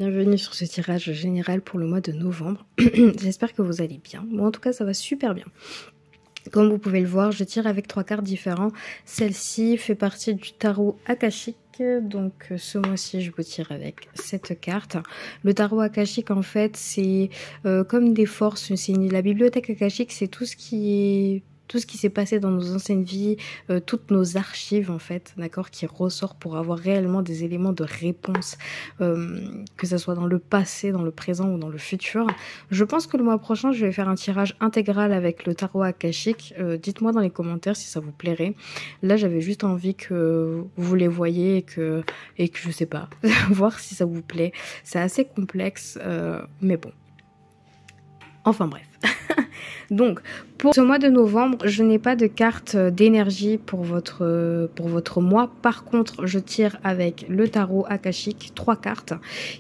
bienvenue sur ce tirage général pour le mois de novembre. J'espère que vous allez bien. Moi en tout cas ça va super bien. Comme vous pouvez le voir, je tire avec 3 cartes différentes. Celle-ci fait partie du tarot akashique. Donc ce mois-ci je vous tire avec cette carte. Le tarot akashique en fait c'est comme des forces. La bibliothèque akashique, c'est tout ce qui s'est passé dans nos anciennes vies, toutes nos archives en fait, d'accord, qui ressort pour avoir réellement des éléments de réponse, que ce soit dans le passé, dans le présent ou dans le futur. Je pense que le mois prochain, je vais faire un tirage intégral avec le tarot akashique. Dites-moi dans les commentaires si ça vous plairait. Là, j'avais juste envie que vous les voyiez et que je sais pas, voir si ça vous plaît. C'est assez complexe, mais bon. Enfin bref. Donc, pour ce mois de novembre, je n'ai pas de carte d'énergie pour votre mois. Par contre, je tire avec le tarot akashique 3 cartes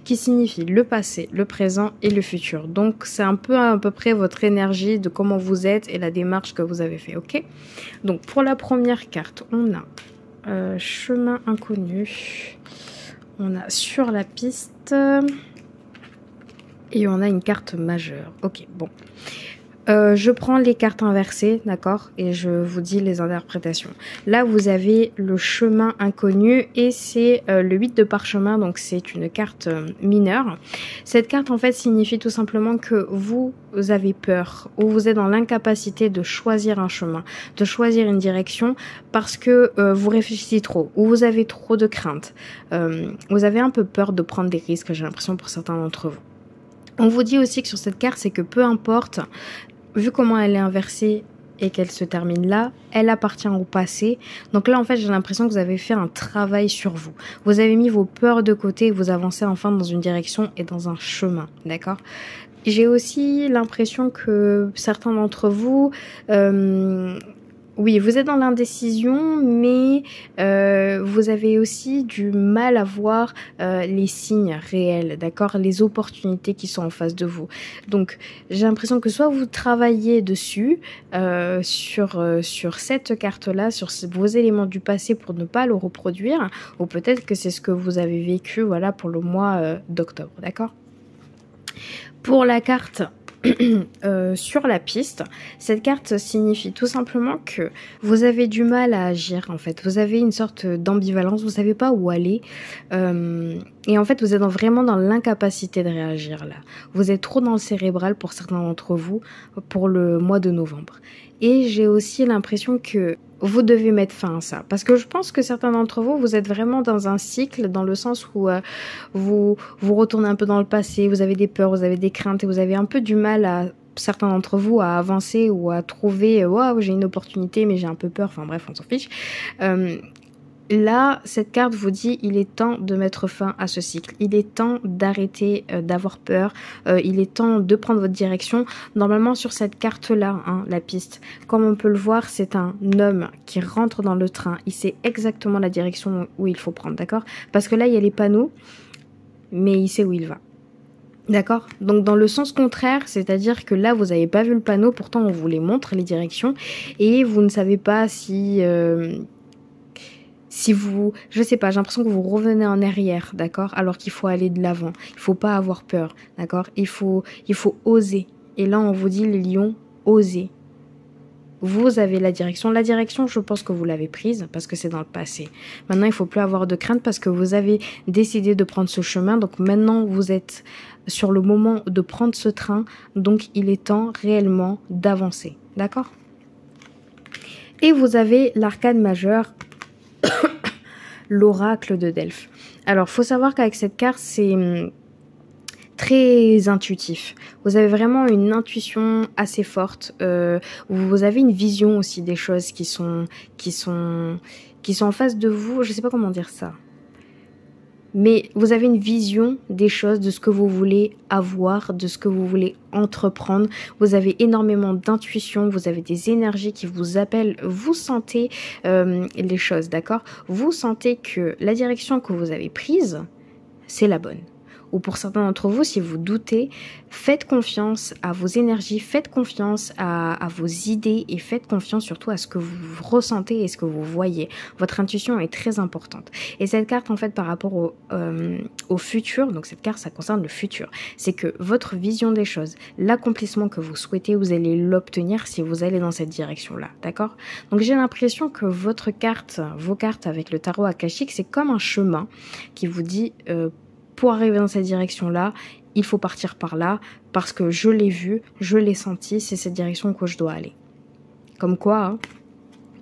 qui signifient le passé, le présent et le futur. Donc, c'est un peu à peu près votre énergie de comment vous êtes et la démarche que vous avez fait, ok? Donc, pour la première carte, on a chemin inconnu, on a sur la piste et on a une carte majeure. Ok, bon. Je prends les cartes inversées, d'accord, et je vous dis les interprétations. Là, vous avez le chemin inconnu et c'est le 8 de parchemin, donc c'est une carte mineure. Cette carte, en fait, signifie tout simplement que vous avez peur ou vous êtes dans l'incapacité de choisir un chemin, de choisir une direction parce que vous réfléchissez trop ou vous avez trop de craintes. Vous avez un peu peur de prendre des risques, j'ai l'impression, pour certains d'entre vous. On vous dit aussi que sur cette carte, c'est que peu importe, vu comment elle est inversée et qu'elle se termine là, elle appartient au passé. Donc là, en fait, j'ai l'impression que vous avez fait un travail sur vous. Vous avez mis vos peurs de côté et vous avancez enfin dans une direction et dans un chemin, d'accord ? J'ai aussi l'impression que certains d'entre vous... oui, vous êtes dans l'indécision, mais vous avez aussi du mal à voir les signes réels, d'accord, les opportunités qui sont en face de vous. Donc, j'ai l'impression que soit vous travaillez dessus, sur cette carte-là, sur vos éléments du passé pour ne pas le reproduire, ou peut-être que c'est ce que vous avez vécu, voilà, pour le mois d'octobre, d'accord ? Pour la carte... sur la piste, cette carte signifie tout simplement que vous avez du mal à agir en fait, vous avez une sorte d'ambivalence, vous savez pas où aller et en fait vous êtes vraiment dans l'incapacité de réagir là, vous êtes trop dans le cérébral pour certains d'entre vous pour le mois de novembre. Et j'ai aussi l'impression que vous devez mettre fin à ça. Parce que je pense que certains d'entre vous, vous êtes vraiment dans un cycle, dans le sens où vous retournez un peu dans le passé, vous avez des peurs, vous avez des craintes et vous avez un peu du mal à, certains d'entre vous, à avancer ou à trouver, waouh, j'ai une opportunité mais j'ai un peu peur, enfin bref, on s'en fiche. Là, cette carte vous dit il est temps de mettre fin à ce cycle. Il est temps d'arrêter d'avoir peur. Il est temps de prendre votre direction. Normalement, sur cette carte-là, hein, la piste, comme on peut le voir, c'est un homme qui rentre dans le train. Il sait exactement la direction où il faut prendre, d'accord ? Parce que là, il y a les panneaux, mais il sait où il va. D'accord ? Donc dans le sens contraire, c'est-à-dire que là, vous n'avez pas vu le panneau, pourtant on vous les montre, les directions, et vous ne savez pas si vous, je sais pas, j'ai l'impression que vous revenez en arrière, d'accord ? Alors qu'il faut aller de l'avant. Il faut pas avoir peur, d'accord ? Il faut oser. Et là, on vous dit, les lions, osez. Vous avez la direction. La direction, je pense que vous l'avez prise parce que c'est dans le passé. Maintenant, il faut plus avoir de crainte parce que vous avez décidé de prendre ce chemin. Donc maintenant, vous êtes sur le moment de prendre ce train. Donc, il est temps réellement d'avancer, d'accord ? Et vous avez l'arcane majeur, l'oracle de Delphes. Alors, faut savoir qu'avec cette carte, c'est très intuitif. Vous avez vraiment une intuition assez forte. Vous avez une vision aussi des choses qui sont en face de vous. Je sais pas comment dire ça. Mais vous avez une vision des choses, de ce que vous voulez avoir, de ce que vous voulez entreprendre. Vous avez énormément d'intuition, vous avez des énergies qui vous appellent. Vous sentez les choses, d'accord ? Vous sentez que la direction que vous avez prise, c'est la bonne. ou pour certains d'entre vous, si vous doutez, faites confiance à vos énergies, faites confiance à vos idées et faites confiance surtout à ce que vous ressentez et ce que vous voyez. Votre intuition est très importante. Et cette carte, en fait, par rapport au futur, donc cette carte, ça concerne le futur, c'est que votre vision des choses, l'accomplissement que vous souhaitez, vous allez l'obtenir si vous allez dans cette direction-là, d'accord? Donc j'ai l'impression que votre carte, vos cartes avec le tarot akashique, c'est comme un chemin qui vous dit pour arriver dans cette direction-là, il faut partir par là parce que je l'ai vu, je l'ai senti, c'est cette direction que je dois aller. Comme quoi, hein,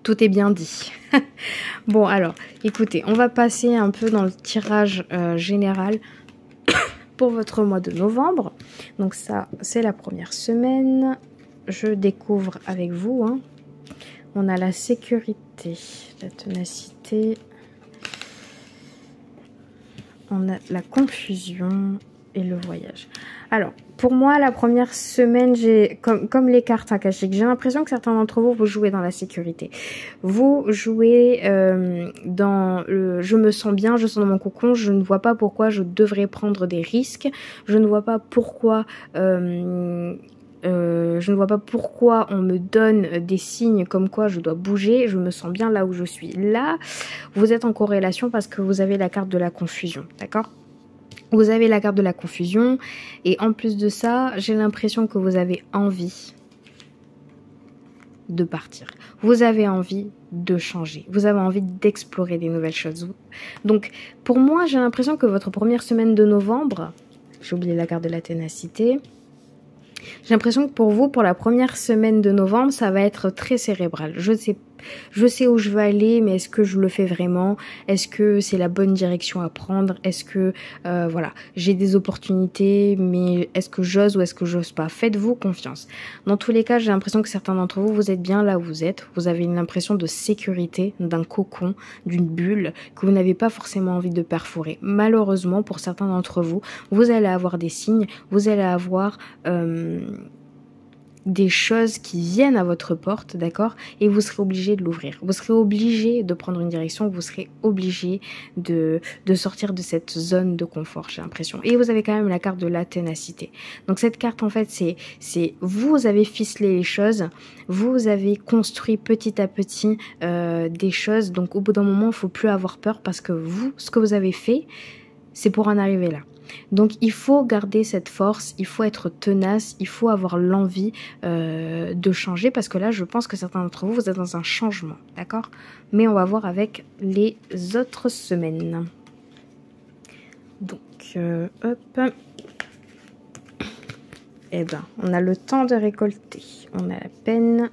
tout est bien dit. Bon alors, écoutez, on va passer un peu dans le tirage général pour votre mois de novembre. Donc ça, c'est la première semaine. Je découvre avec vous. Hein. On a la sécurité, la ténacité. On a la confusion et le voyage. Alors, pour moi, la première semaine, j'ai comme les cartes akashiques, j'ai l'impression que certains d'entre vous, vous jouez dans la sécurité. Vous jouez dans le « je me sens bien, je sens dans mon cocon, je ne vois pas pourquoi je devrais prendre des risques, je ne vois pas pourquoi... je ne vois pas pourquoi on me donne des signes comme quoi je dois bouger, je me sens bien là où je suis. Là, vous êtes en corrélation parce que vous avez la carte de la confusion, d'accord ? Vous avez la carte de la confusion et en plus de ça, j'ai l'impression que vous avez envie de partir. Vous avez envie de changer. Vous avez envie d'explorer des nouvelles choses. Donc, pour moi, j'ai l'impression que votre première semaine de novembre, j'ai oublié la carte de la ténacité, j'ai l'impression que pour vous, pour la première semaine de novembre, ça va être très cérébral. Je sais où je veux aller, mais est-ce que je le fais vraiment? Est-ce que c'est la bonne direction à prendre? Est-ce que, voilà, j'ai des opportunités, mais est-ce que j'ose ou est-ce que j'ose pas? Faites-vous confiance. Dans tous les cas, j'ai l'impression que certains d'entre vous, vous êtes bien là où vous êtes. Vous avez une impression de sécurité, d'un cocon, d'une bulle que vous n'avez pas forcément envie de perforer. Malheureusement, pour certains d'entre vous, vous allez avoir des signes, vous allez avoir... des choses qui viennent à votre porte, d'accord? Et vous serez obligé de l'ouvrir. Vous serez obligé de prendre une direction, vous serez obligé de sortir de cette zone de confort, j'ai l'impression. Et vous avez quand même la carte de la ténacité. Donc cette carte, en fait, c'est vous avez ficelé les choses, vous avez construit petit à petit des choses. Donc au bout d'un moment, il ne faut plus avoir peur parce que vous, ce que vous avez fait, c'est pour en arriver là. Donc il faut garder cette force, il faut être tenace, il faut avoir l'envie de changer parce que là je pense que certains d'entre vous, vous êtes dans un changement, d'accord? Mais on va voir avec les autres semaines. Donc hop, eh ben on a le temps de récolter, on a la peine,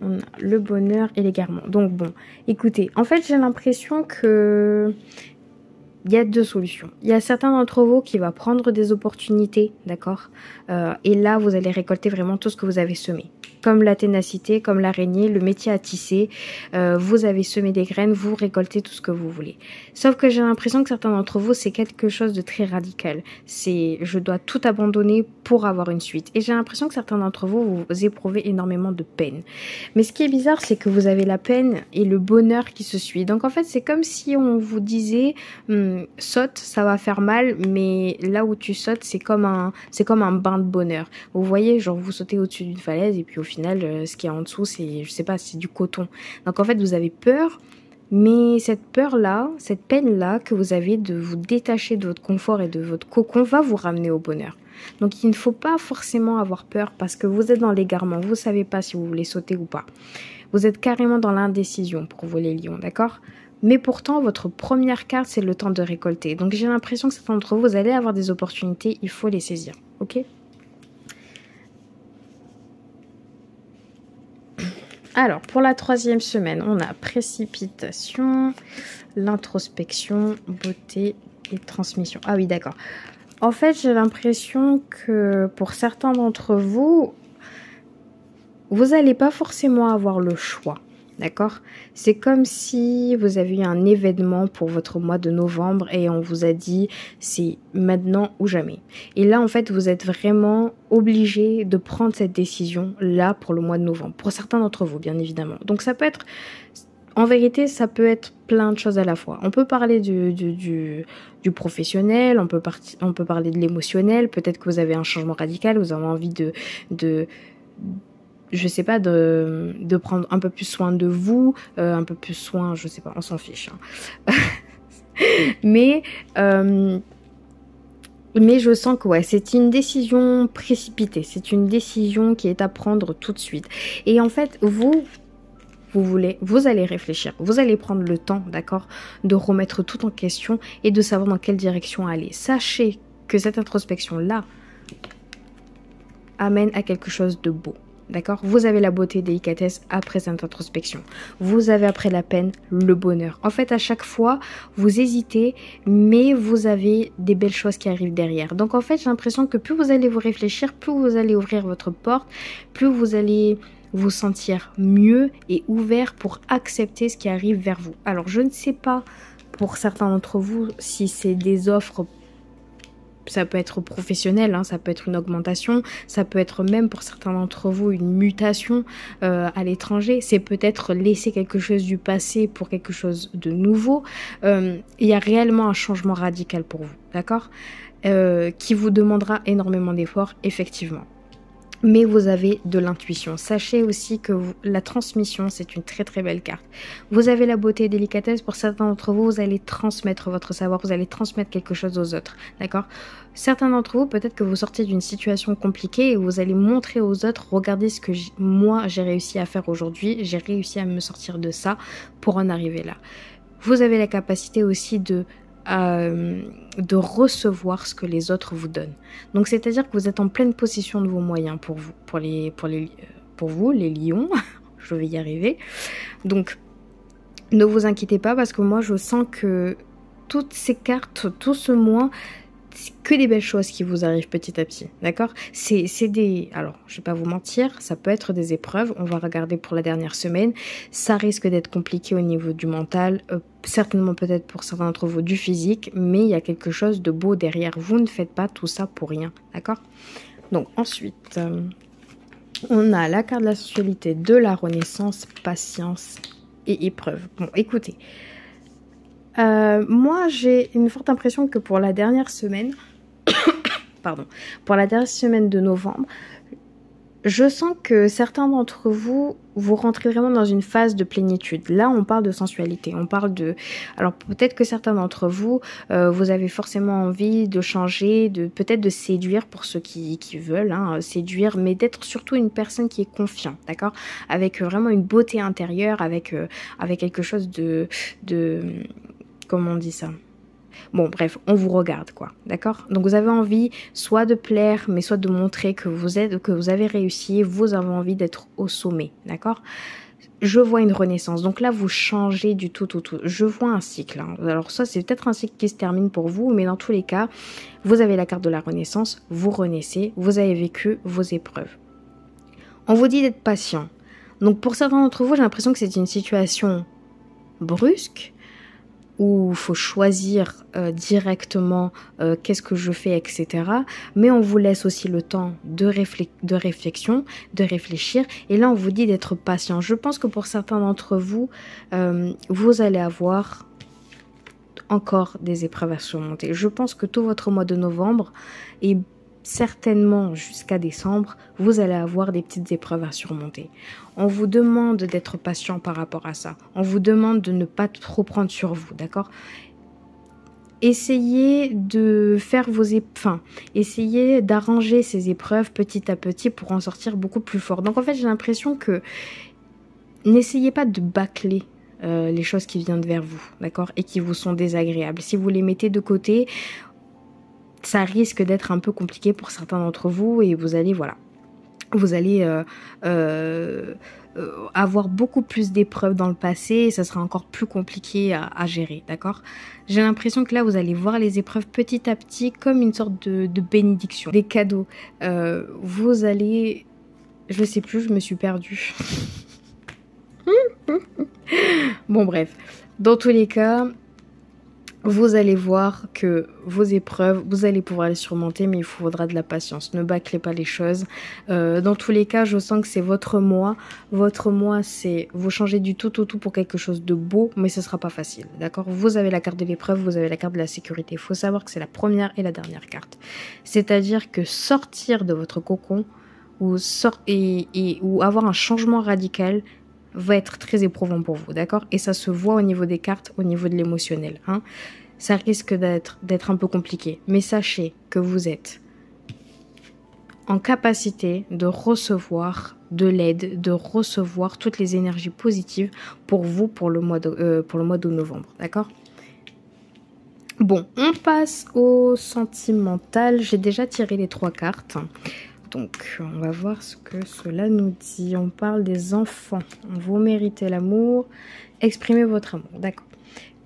on a le bonheur et l'égarement. Donc bon, écoutez, en fait j'ai l'impression que... il y a deux solutions. Il y a certains d'entre vous qui vont prendre des opportunités, d'accord? Et là, vous allez récolter vraiment tout ce que vous avez semé. Comme la ténacité, comme l'araignée, le métier à tisser. Vous avez semé des graines, vous récoltez tout ce que vous voulez. Sauf que j'ai l'impression que certains d'entre vous, c'est quelque chose de très radical. C'est je dois tout abandonner pour avoir une suite. Et j'ai l'impression que certains d'entre vous, vous éprouvez énormément de peine. Mais ce qui est bizarre, c'est que vous avez la peine et le bonheur qui se suit. Donc en fait, c'est comme si on vous disait... saute, ça va faire mal, mais là où tu sautes, c'est comme un bain de bonheur. Vous voyez, genre vous sautez au-dessus d'une falaise et puis au final, ce qui est en dessous, c'est, je sais pas, c'est du coton. Donc en fait, vous avez peur, mais cette peur-là, cette peine-là que vous avez de vous détacher de votre confort et de votre cocon va vous ramener au bonheur. Donc il ne faut pas forcément avoir peur parce que vous êtes dans l'égarement, vous savez pas si vous voulez sauter ou pas. Vous êtes carrément dans l'indécision pour vous les lions, d'accord ? Mais pourtant, votre première carte, c'est le temps de récolter. Donc, j'ai l'impression que certains d'entre vous, vous allez avoir des opportunités, il faut les saisir. Ok ? Alors, pour la troisième semaine, on a précipitation, l'introspection, beauté et transmission. Ah oui, d'accord. En fait, j'ai l'impression que pour certains d'entre vous, vous n'allez pas forcément avoir le choix. D'accord? C'est comme si vous avez eu un événement pour votre mois de novembre et on vous a dit c'est maintenant ou jamais. Et là, en fait, vous êtes vraiment obligé de prendre cette décision là pour le mois de novembre. Pour certains d'entre vous, bien évidemment. Donc, ça peut être En vérité, ça peut être plein de choses à la fois. On peut parler du professionnel, on peut parler de l'émotionnel. Peut-être que vous avez un changement radical, vous avez envie je sais pas, de prendre un peu plus soin de vous, un peu plus soin, je sais pas, on s'en fiche. Hein. Mais je sens que ouais, c'est une décision précipitée, c'est une décision qui est à prendre tout de suite. Et en fait, vous allez réfléchir, vous allez prendre le temps, d'accord, de remettre tout en question et de savoir dans quelle direction aller. Sachez que cette introspection-là amène à quelque chose de beau. D'accord? Vous avez la beauté et délicatesse après cette introspection. Vous avez après la peine le bonheur. En fait, à chaque fois, vous hésitez, mais vous avez des belles choses qui arrivent derrière. Donc en fait, j'ai l'impression que plus vous allez vous réfléchir, plus vous allez ouvrir votre porte, plus vous allez vous sentir mieux et ouvert pour accepter ce qui arrive vers vous. Alors, je ne sais pas pour certains d'entre vous si c'est des offres. Ça peut être professionnel, hein, ça peut être une augmentation, ça peut être même pour certains d'entre vous une mutation à l'étranger. C'est peut-être laisser quelque chose du passé pour quelque chose de nouveau. Il y a réellement un changement radical pour vous, d'accord, qui vous demandera énormément d'efforts, effectivement. Mais vous avez de l'intuition. Sachez aussi que la transmission, c'est une très très belle carte. Vous avez la beauté et délicatesse. Pour certains d'entre vous, vous allez transmettre votre savoir, vous allez transmettre quelque chose aux autres. D'accord? Certains d'entre vous, peut-être que vous sortez d'une situation compliquée et vous allez montrer aux autres, regardez ce que moi j'ai réussi à faire aujourd'hui. J'ai réussi à me sortir de ça pour en arriver là. Vous avez la capacité aussi de recevoir ce que les autres vous donnent. Donc c'est-à-dire que vous êtes en pleine possession de vos moyens pour vous, les lions. Je vais y arriver. Donc ne vous inquiétez pas parce que moi je sens que toutes ces cartes, tout ce mois, c'est que des belles choses qui vous arrivent petit à petit, d'accord? Alors, je vais pas vous mentir, ça peut être des épreuves, on va regarder pour la dernière semaine, ça risque d'être compliqué au niveau du mental, certainement peut-être pour certains d'entre vous du physique, mais il y a quelque chose de beau derrière, vous ne faites pas tout ça pour rien, d'accord? Donc ensuite, on a la carte de la sensualité, de la renaissance, patience et épreuve. Bon, écoutez, moi, j'ai une forte impression que pour la dernière semaine, pour la dernière semaine de novembre, je sens que certains d'entre vous, vous rentrez vraiment dans une phase de plénitude. Là, on parle de sensualité, on parle de... Alors, peut-être que certains d'entre vous, vous avez forcément envie de changer, peut-être de séduire pour ceux qui veulent, hein, séduire, mais d'être surtout une personne qui est confiante, d'accord? Avec vraiment une beauté intérieure, avec quelque chose de comment on dit ça? Bon, bref, on vous regarde, quoi, d'accord? Donc, vous avez envie soit de plaire, mais soit de montrer que vous avez réussi, vous avez envie d'être au sommet, d'accord? Je vois une renaissance. Donc là, vous changez du tout. Je vois un cycle. Hein. Alors ça, c'est peut-être un cycle qui se termine pour vous, mais dans tous les cas, vous avez la carte de la renaissance, vous renaissez, vous avez vécu vos épreuves. On vous dit d'être patient. Donc, pour certains d'entre vous, j'ai l'impression que c'est une situation brusque, où il faut choisir directement qu'est-ce que je fais, etc. Mais on vous laisse aussi le temps de réflexion, de réfléchir. Et là, on vous dit d'être patient. Je pense que pour certains d'entre vous, vous allez avoir encore des épreuves à surmonter. Je pense que tout votre mois de novembre et certainement jusqu'à décembre, vous allez avoir des petites épreuves à surmonter. On vous demande d'être patient par rapport à ça. On vous demande de ne pas trop prendre sur vous, d'accord? Essayez de faire essayez d'arranger ces épreuves petit à petit pour en sortir beaucoup plus fort. Donc en fait, j'ai l'impression que n'essayez pas de bâcler les choses qui viennent vers vous, d'accord? Et qui vous sont désagréables. Si vous les mettez de côté, ça risque d'être un peu compliqué pour certains d'entre vous et vous allez, avoir beaucoup plus d'épreuves dans le passé et ça sera encore plus compliqué à gérer, d'accord? J'ai l'impression que là, vous allez voir les épreuves petit à petit comme une sorte de bénédiction, des cadeaux. Vous allez... Je sais plus, je me suis perdue. Bon, bref. Dans tous les cas... vous allez voir que vos épreuves, vous allez pouvoir les surmonter, mais il faudra de la patience. Ne bâclez pas les choses. Dans tous les cas, je sens que c'est votre mois. Votre mois, c'est vous changez du tout au tout pour quelque chose de beau, mais ce sera pas facile. D'accord? Vous avez la carte de l'épreuve, vous avez la carte de la sécurité. Il faut savoir que c'est la première et la dernière carte. C'est-à-dire que sortir de votre cocon ou avoir un changement radical va être très éprouvant pour vous, d'accord? Et ça se voit au niveau des cartes, au niveau de l'émotionnel, hein. Ça risque d'être un peu compliqué. Mais sachez que vous êtes en capacité de recevoir de l'aide, de recevoir toutes les énergies positives pour vous pour le mois de novembre, d'accord? Bon, on passe au sentimental. J'ai déjà tiré les 3 cartes. Donc, on va voir ce que cela nous dit. On parle des enfants. Vous méritez l'amour. Exprimez votre amour. D'accord.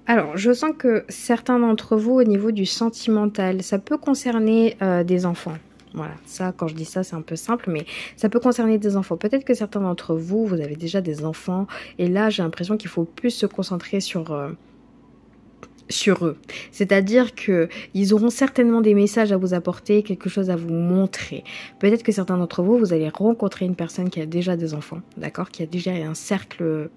Alors, je sens que certains d'entre vous, au niveau du sentimental, ça peut concerner des enfants. Voilà, ça, quand je dis ça, c'est un peu simple, mais ça peut concerner des enfants. Peut-être que certains d'entre vous, vous avez déjà des enfants. Et là, j'ai l'impression qu'il faut plus se concentrer sur eux. C'est-à-dire que ils auront certainement des messages à vous apporter, quelque chose à vous montrer. Peut-être que certains d'entre vous, vous allez rencontrer une personne qui a déjà des enfants, d'accord, qui a déjà un cercle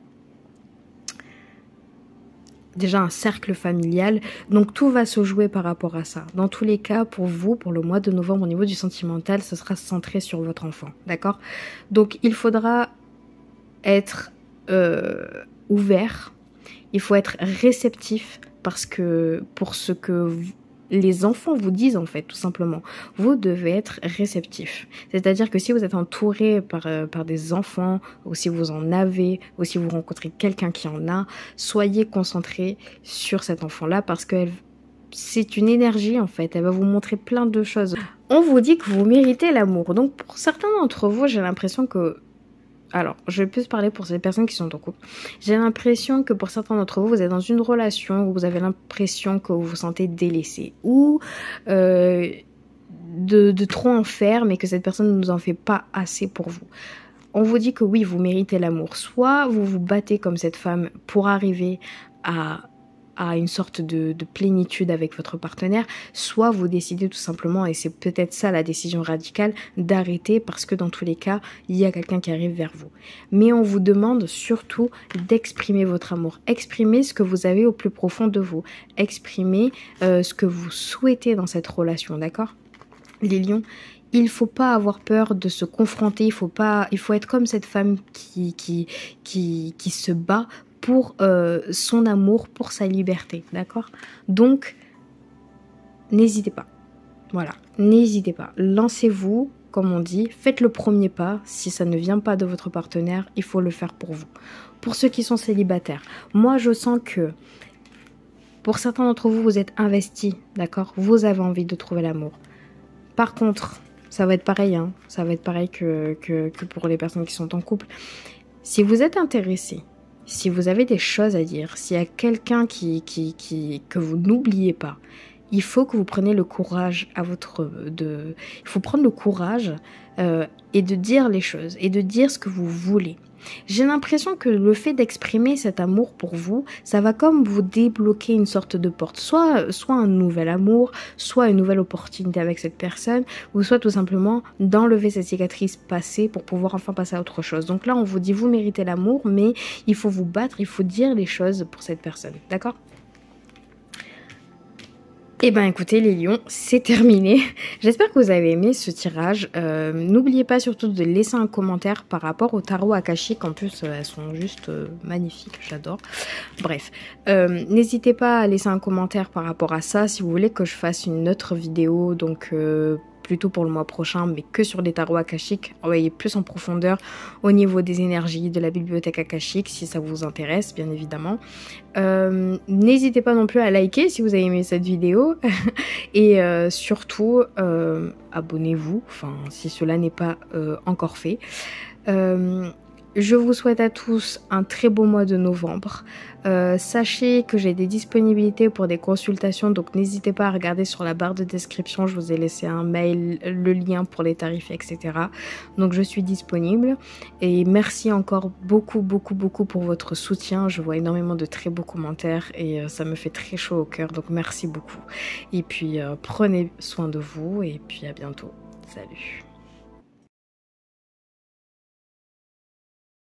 familial. Donc tout va se jouer par rapport à ça. Dans tous les cas, pour vous, pour le mois de novembre, au niveau du sentimental, ce sera centré sur votre enfant, d'accord? Donc il faudra être ouvert, il faut être réceptif, parce que pour ce que les enfants vous disent, en fait, tout simplement, vous devez être réceptif. C'est-à-dire que si vous êtes entouré par des enfants, ou si vous en avez, ou si vous rencontrez quelqu'un qui en a, soyez concentré sur cet enfant-là, parce que c'est une énergie, en fait. Elle va vous montrer plein de choses. On vous dit que vous méritez l'amour. Donc, pour certains d'entre vous, j'ai l'impression que... Alors, je vais plus parler pour ces personnes qui sont en couple. J'ai l'impression que pour certains d'entre vous, vous êtes dans une relation où vous avez l'impression que vous vous sentez délaissé. Ou de trop en faire, mais que cette personne ne nous en fait pas assez pour vous. On vous dit que oui, vous méritez l'amour. Soit vous vous battez comme cette femme pour arriver à une sorte de plénitude avec votre partenaire, soit vous décidez tout simplement, et c'est peut-être ça la décision radicale, d'arrêter, parce que dans tous les cas, il y a quelqu'un qui arrive vers vous. Mais on vous demande surtout d'exprimer votre amour, exprimez ce que vous avez au plus profond de vous, exprimez ce que vous souhaitez dans cette relation, d'accord? Les lions, il faut pas avoir peur de se confronter, il faut être comme cette femme qui se bat pour son amour, pour sa liberté, d'accord? Donc, n'hésitez pas. Voilà, n'hésitez pas. Lancez-vous, comme on dit, faites le premier pas. Si ça ne vient pas de votre partenaire, il faut le faire pour vous. Pour ceux qui sont célibataires, moi je sens que pour certains d'entre vous, vous êtes investis, d'accord? Vous avez envie de trouver l'amour. Par contre, ça va être pareil, hein, ça va être pareil que pour les personnes qui sont en couple. Si vous êtes intéressé, si vous avez des choses à dire, s'il y a quelqu'un que vous n'oubliez pas, il faut que vous preniez le courage il faut prendre le courage et de dire les choses et de dire ce que vous voulez. J'ai l'impression que le fait d'exprimer cet amour pour vous, ça va comme vous débloquer une sorte de porte. Soit un nouvel amour, soit une nouvelle opportunité avec cette personne, ou soit tout simplement d'enlever cette cicatrice passée pour pouvoir enfin passer à autre chose. Donc là, on vous dit, vous méritez l'amour, mais il faut vous battre, il faut dire les choses pour cette personne. D'accord ? Eh ben écoutez les lions, c'est terminé. J'espère que vous avez aimé ce tirage. N'oubliez pas surtout de laisser un commentaire par rapport au tarot akashique. En plus, elles sont juste magnifiques, j'adore. Bref, n'hésitez pas à laisser un commentaire par rapport à ça. Si vous voulez que je fasse une autre vidéo, donc plutôt pour le mois prochain, mais que sur les tarots akashiques, voyez plus en profondeur au niveau des énergies de la bibliothèque akashique, si ça vous intéresse, bien évidemment. N'hésitez pas non plus à liker si vous avez aimé cette vidéo et surtout abonnez-vous, enfin si cela n'est pas encore fait. Je vous souhaite à tous un très beau mois de novembre. Sachez que j'ai des disponibilités pour des consultations, donc n'hésitez pas à regarder sur la barre de description. Je vous ai laissé un mail, le lien pour les tarifs, etc. Donc je suis disponible. Et merci encore beaucoup pour votre soutien. Je vois énormément de très beaux commentaires et ça me fait très chaud au cœur. Donc merci beaucoup. Et puis prenez soin de vous et puis à bientôt. Salut.